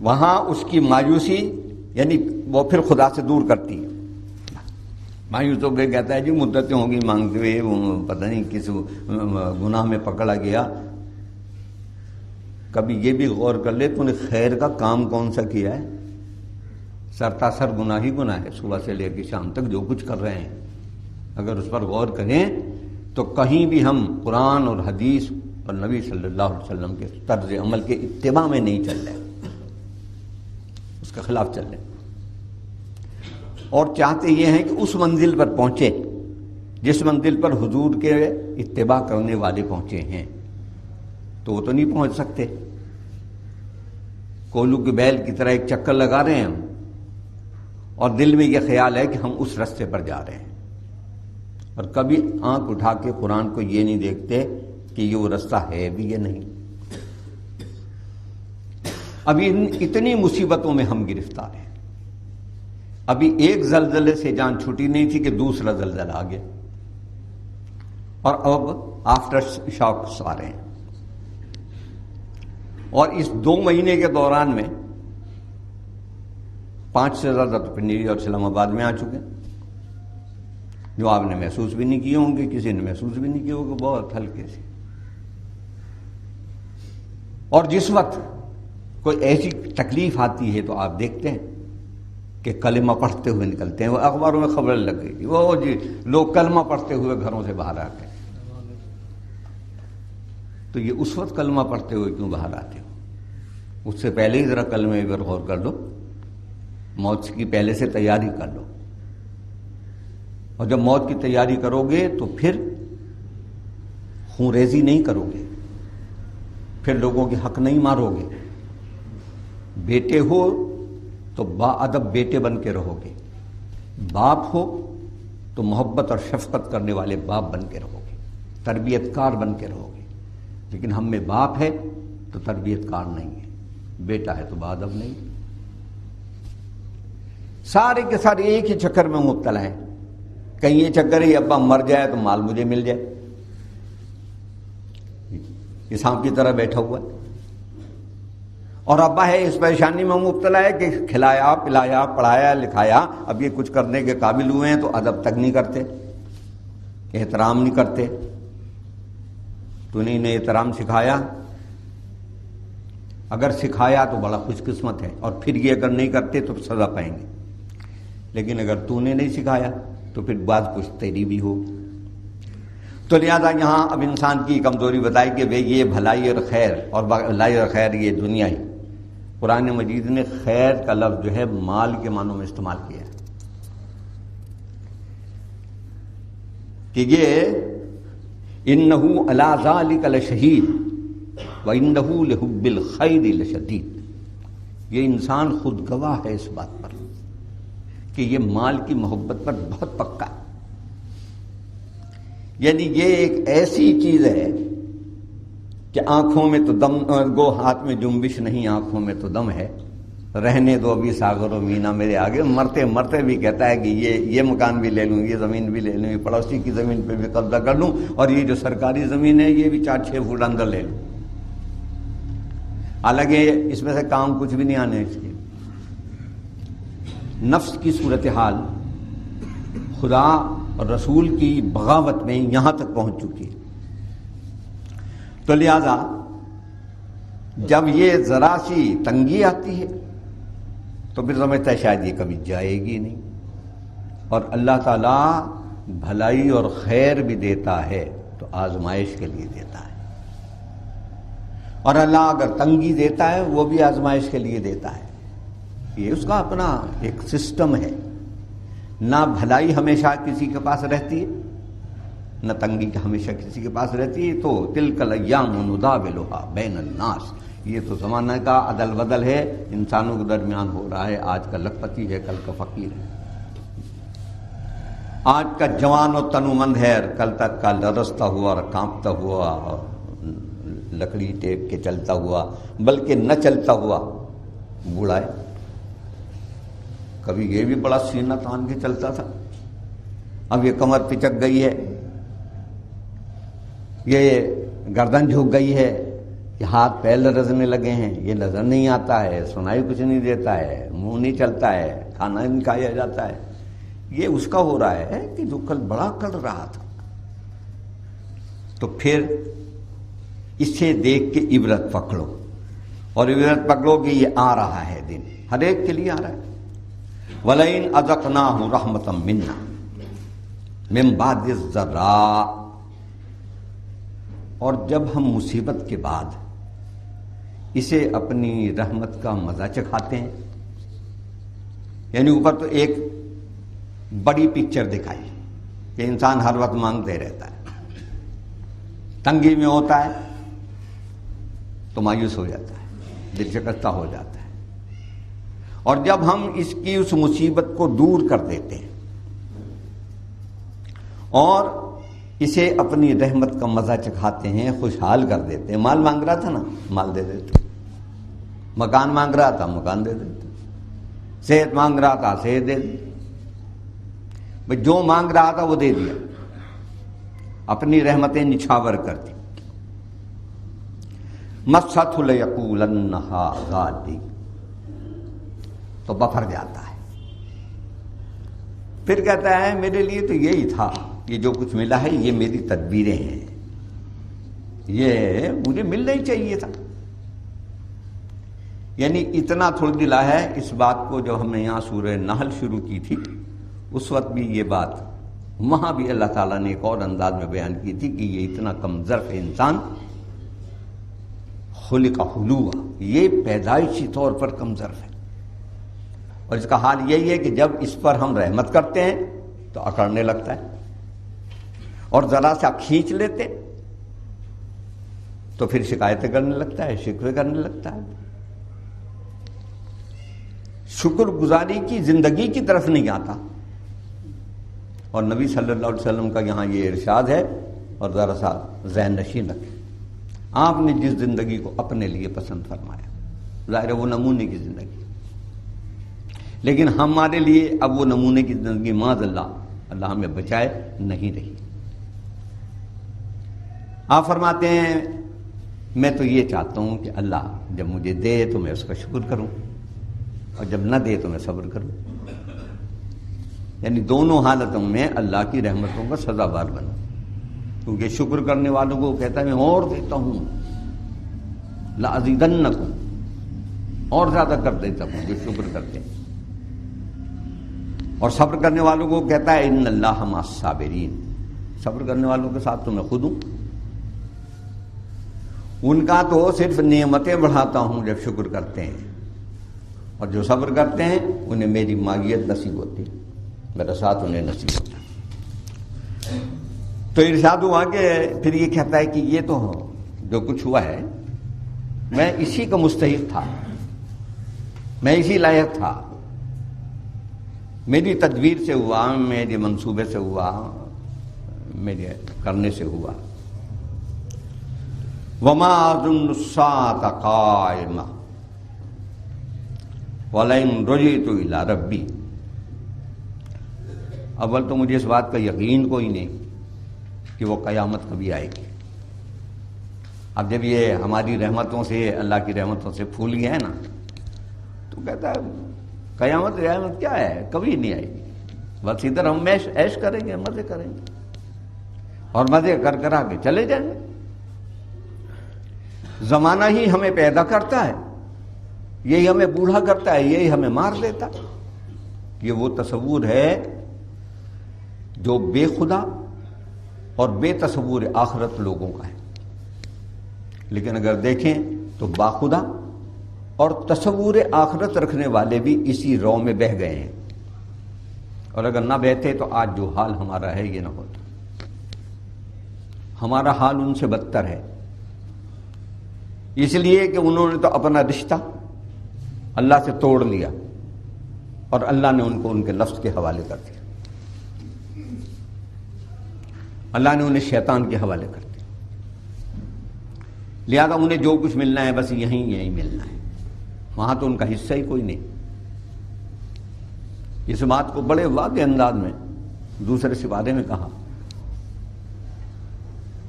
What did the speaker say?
وہاں اس کی مایوسی یعنی وہ پھر خدا سے دور کرتی ہے. مایوس ہو کے کہتا ہے جی مدتیں ہوگی مانگتے ہوئے، وہ پتہ نہیں کس گناہ میں پکڑا گیا. کبھی یہ بھی غور کر لے تو نے خیر کا کام کون سا کیا ہے؟ سرتاسر گناہ ہی گناہ ہے، صبح سے لے کے شام تک جو کچھ کر رہے ہیں. اگر اس پر غور کریں تو کہیں بھی ہم قرآن اور حدیث اور نبی صلی اللہ علیہ وسلم کے طرز عمل کے اتباع میں نہیں چل رہے، اس کے خلاف چل رہے ہیں. اور چاہتے یہ ہیں کہ اس منزل پر پہنچے جس منزل پر حضور کے اتباع کرنے والے پہنچے ہیں. تو وہ تو نہیں پہنچ سکتے. کولو کے بیل کی طرح ایک چکر لگا رہے ہیں ہم، اور دل میں یہ خیال ہے کہ ہم اس راستے پر جا رہے ہیں، اور کبھی آنکھ اٹھا کے قرآن کو یہ نہیں دیکھتے کہ یہ وہ راستہ ہے بھی یا نہیں. ابھی اتنی مصیبتوں میں ہم گرفتار ہیں. ابھی ایک زلزلے سے جان چھوٹی نہیں تھی کہ دوسرا زلزلہ آ گیا، اور اب آفٹر شاکس آ رہے ہیں. اور اس 2 مہینے کے دوران میں 5 سے زیادہ تو پنڈی اور اسلام آباد میں آ چکے ہیں، جو آپ نے محسوس بھی نہیں کیے ہوں گے، کسی نے محسوس بھی نہیں کیا ہوگا، بہت ہلکے سے. اور جس وقت کوئی ایسی تکلیف آتی ہے تو آپ دیکھتے ہیں کہ کلمہ پڑھتے ہوئے نکلتے ہیں. وہ اخباروں میں خبر لگ گئی تھی، وہ جی لوگ کلمہ پڑھتے ہوئے گھروں سے باہر آتے ہیں. تو یہ اس وقت کلمہ پڑھتے ہوئے کیوں باہر آتے ہو؟ اس سے پہلے ہی ذرا کلمے پر غور کر لو، موت کی پہلے سے تیاری کر لو. اور جب موت کی تیاری کرو گے تو پھر خون ریزی نہیں کرو گے، پھر لوگوں کے حق نہیں مارو گے. بیٹے ہو تو با ادب بیٹے بن کے رہو گے، باپ ہو تو محبت اور شفقت کرنے والے باپ بن کے رہو گے، تربیت کار بن کے رہو گے. لیکن ہم میں باپ ہے تو تربیت کار نہیں ہے، بیٹا ہے تو با ادب نہیں. سارے کے سارے ایک ہی چکر میں مبتلا ہیں. کہیں یہ چکر ہے ابا مر جائے تو مال مجھے مل جائے، یہ سانپ کی طرح بیٹھا ہوا ہے. اور ابا ہے اس پریشانی میں مبتلا ہے کہ کھلایا پلایا پڑھایا لکھایا، اب یہ کچھ کرنے کے قابل ہوئے ہیں تو ادب تک نہیں کرتے، احترام نہیں کرتے. تو نے انہیں احترام سکھایا، اگر سکھایا تو بڑا خوش قسمت ہے، اور پھر یہ اگر نہیں کرتے تو سزا پائیں گے. لیکن اگر تو نے نہیں سکھایا تو پھر بعض کچھ تیری بھی ہوگی. تو لہذا یہاں اب انسان کی کمزوری بتائی کہ بھئی یہ بھلائی اور خیر، اور بھلائی اور خیر یہ دنیا ہی. قرآن مجید نے خیر کا لفظ جو ہے مال کے معنوں میں استعمال کیا ہے کہ یہ انہو علی ذالک لشہید وانہو لحب الخیر لشدید. یہ انسان خود گواہ ہے اس بات پر کہ یہ مال کی محبت پر بہت پکا ہے. یعنی یہ ایک ایسی چیز ہے کہ آنکھوں میں تو دم گو ہاتھ میں جنبش نہیں، آنکھوں میں تو دم ہے. رہنے دو ابھی ساغر و مینا میرے آگے، مرتے مرتے بھی کہتا ہے کہ یہ مکان بھی لے لوں، یہ زمین بھی لے لوں، یہ پڑوسی کی زمین پہ بھی قبضہ کر لوں، اور یہ جو سرکاری زمین ہے یہ بھی 4-6 فٹ اندر لے لوں. حالانکہ اس میں سے کام کچھ بھی نہیں آنے اس کے. نفس کی صورتحال خدا اور رسول کی بغاوت میں یہاں تک پہنچ چکی ہے. تو لہذا جب یہ ذرا سی تنگی آتی ہے تو پھر سمجھتا ہے شاید یہ کبھی جائے گی نہیں. اور اللہ تعالیٰ بھلائی اور خیر بھی دیتا ہے تو آزمائش کے لیے دیتا ہے، اور اللہ اگر تنگی دیتا ہے وہ بھی آزمائش کے لیے دیتا ہے. یہ اس کا اپنا ایک سسٹم ہے. نہ بھلائی ہمیشہ کسی کے پاس رہتی ہے، نہ تنگی ہمیشہ کسی کے پاس رہتی ہے. تو تلک الایام نداولها بین الناس، یہ تو زمانہ کا عدل بدل ہے، انسانوں کے درمیان ہو رہا ہے. آج کا لکھپتی ہے، کل کا فقیر ہے. آج کا جوان و تنومند ہے، کل تک کا لرزتا ہوا اور کانپتا ہوا اور لکڑی ٹیپ کے چلتا ہوا، بلکہ نہ چلتا ہوا بوڑھا ہے. کبھی یہ بھی بڑا سینہ تان کے چلتا تھا، اب یہ کمر پچک گئی ہے، یہ گردن جھک گئی ہے، کہ ہاتھ پیر لرزنے لگے ہیں، یہ نظر نہیں آتا ہے، سنائی کچھ نہیں دیتا ہے، منہ نہیں چلتا ہے، کھانا نہیں کھایا جاتا ہے، یہ اس کا ہو رہا ہے کہ جو کل بڑا کر رہا تھا۔ تو پھر اسے دیکھ کے عبرت پکڑو، اور عبرت پکڑو کہ یہ آ رہا ہے دن، ہر ایک کے لیے آ رہا ہے۔ وَلَئِنْ أَذَقْنَاهُ رَحْمَةً مِنَّا مِنْ بَعْدِ الضَّرَّاءِ، اور جب ہم مصیبت کے بعد اسے اپنی رحمت کا مزہ چکھاتے ہیں، یعنی اوپر تو ایک بڑی پکچر دکھائی کہ انسان ہر وقت مانگتے رہتا ہے، تنگی میں ہوتا ہے تو مایوس ہو جاتا ہے، دل شکستہ ہو جاتا ہے، اور جب ہم اس مصیبت کو دور کر دیتے ہیں اور اسے اپنی رحمت کا مزہ چکھاتے ہیں، خوشحال کر دیتے ہیں۔ مال مانگ رہا تھا نا، مال دے دیتے، مکان مانگ رہا تھا، مکان دے دیتے، صحت مانگ رہا تھا، صحت دے دیتے، جو مانگ رہا تھا وہ دے دیا، اپنی رحمتیں نچھاور کر دی۔ مَسَّتْهُ لَيَقُولَنَّ هَٰذَا لِي، تو بفر جاتا ہے، پھر کہتا ہے میرے لیے تو یہی تھا، یہ جو کچھ ملا ہے یہ میری تدبیریں ہیں، یہ مجھے ملنا ہی چاہیے تھا۔ یعنی اتنا تھوڑ دلا ہے اس بات کو، جو ہم نے یہاں سورہ نحل شروع کی تھی اس وقت بھی یہ بات، وہاں بھی اللہ تعالیٰ نے ایک اور انداز میں بیان کی تھی کہ یہ اتنا کم ظرف انسان، خلق حلوا، یہ پیدائشی طور پر کم ظرف ہے، اور اس کا حال یہی ہے کہ جب اس پر ہم رحمت کرتے ہیں تو اکڑنے لگتا ہے، اور ذرا سا کھینچ لیتے تو پھر شکایتیں کرنے لگتا ہے، شکوے کرنے لگتا ہے، شکر گزاری کی زندگی کی طرف نہیں آتا۔ اور نبی صلی اللہ علیہ وسلم کا یہاں یہ ارشاد ہے، اور ذرا سا ذہن نشین رکھیں، آپ نے جس زندگی کو اپنے لیے پسند فرمایا، ظاہر ہے وہ نمونے کی زندگی، لیکن ہمارے لیے اب وہ نمونے کی زندگی معاذ اللہ ہمیں بچائے نہیں رہی۔ آپ فرماتے ہیں میں تو یہ چاہتا ہوں کہ اللہ جب مجھے دے تو میں اس کا شکر کروں، اور جب نہ دے تو میں صبر کروں، یعنی دونوں حالتوں میں اللہ کی رحمتوں کا سزاوار بنوں، کیونکہ شکر کرنے والوں کو کہتا ہے میں اور دیتا ہوں، لَأَزِيدَنَّكُمْ، اور زیادہ کر دیتا ہوں جو شکر کرتے ہیں، اور صبر کرنے والوں کو کہتا ہے ان اللہ مع الصابرین، صبر کرنے والوں کے ساتھ تو میں خود ہوں، ان کا تو صرف نعمتیں بڑھاتا ہوں جب شکر کرتے ہیں، اور جو صبر کرتے ہیں انہیں میری معیت نصیب ہوتی، میرا ساتھ انہیں نصیب ہوتا۔ تو ارشاد ہوا کہ پھر یہ کہتا ہے کہ یہ تو جو کچھ ہوا ہے میں اسی کا مستحق تھا، میں اسی لائق تھا، میری تدبیر سے ہوا، میرے منصوبے سے ہوا، میرے کرنے سے ہوا۔ وَمَا أَظُنُّ السَّاعَةَ قَائِمَةً وَلَئِن رُجِعْتُ إِلَىٰ رَبِّي، اول تو مجھے اس بات کا یقین کوئی نہیں کہ وہ قیامت کبھی آئے گی۔ اب جب یہ ہماری رحمتوں سے، اللہ کی رحمتوں سے پھول گیا ہے نا، تو کہتا ہے قیامت رحمت کیا ہے، کبھی نہیں آئے گی، بس ادھر ہم عیش کریں گے، مزے کریں گے، اور مزے کر کر آگے چلے جائیں گے۔ زمانہ ہی ہمیں پیدا کرتا ہے، یہی ہمیں بوڑھا کرتا ہے، یہی ہمیں مار دیتا۔ یہ وہ تصور ہے جو بے خدا اور بے تصور آخرت لوگوں کا ہے، لیکن اگر دیکھیں تو باخدا اور تصور آخرت رکھنے والے بھی اسی رو میں بہہ گئے ہیں، اور اگر نہ بہتے تو آج جو حال ہمارا ہے یہ نہ ہوتا۔ ہمارا حال ان سے بدتر ہے، اس لیے کہ انہوں نے تو اپنا رشتہ اللہ سے توڑ لیا، اور اللہ نے ان کو ان کے نفس کے حوالے کر دیا، اللہ نے انہیں شیطان کے حوالے کر دیا، لہذا انہیں جو کچھ ملنا ہے بس یہیں ملنا ہے، وہاں تو ان کا حصہ ہی کوئی نہیں۔ اس بات کو بڑے واضح انداز میں دوسرے سپارے میں کہا